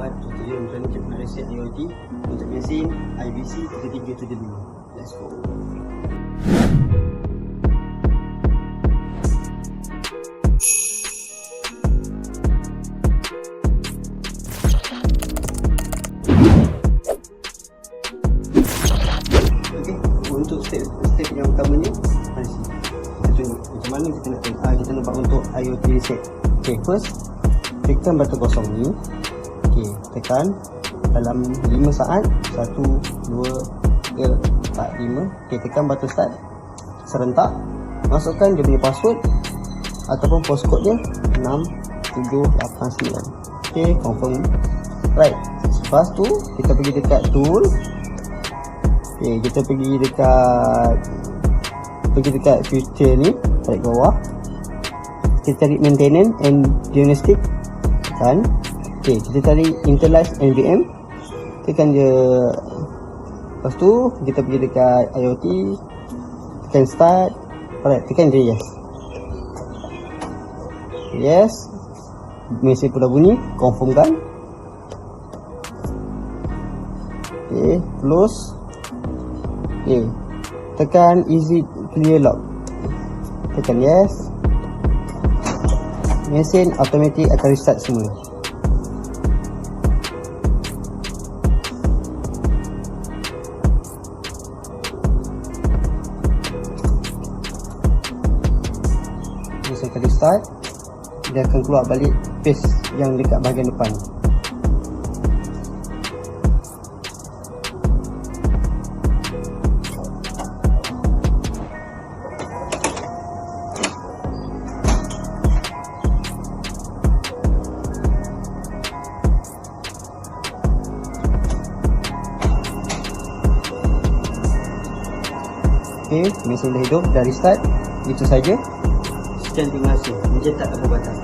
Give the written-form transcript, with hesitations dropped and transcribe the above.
buat tutorial macam mana kita nak reset IoT untuk mesin IBC 3375. Let's go. Untuk step yang pertamanya, kita tunjuk macam mana kita nak buat untuk IoT reset. Okay, first tekan button kosong ni. Okay, tekan dalam 5 saat 1, 2, 3, 4, 5. Okay, tekan button start serentak, masukkan dia punya password ataupun postcode dia 6789. Okay, confirm. Right, lepas tu kita pergi dekat tool. Okay, kita pergi dekat feature ni, tarik bawah. Kita cari maintenance and diagnostic kan. Okay, kita cari internalize NVM, tekan je. Lepas tu kita pergi dekat IoT, tekan start. Alright, tekan je yes. Mesin pun dah bunyi, confirm kan. Okay, close. Okay, tekan easy clear lock, tekan yes. Mesin automatic akan restart semula. Mesin akan restart. Dia akan keluar balik page yang dekat bahagian depan. Okay, mesin dah hidup, dah restart. Itu saja. Sekian, terima kasih. Mencetak tanpa batas.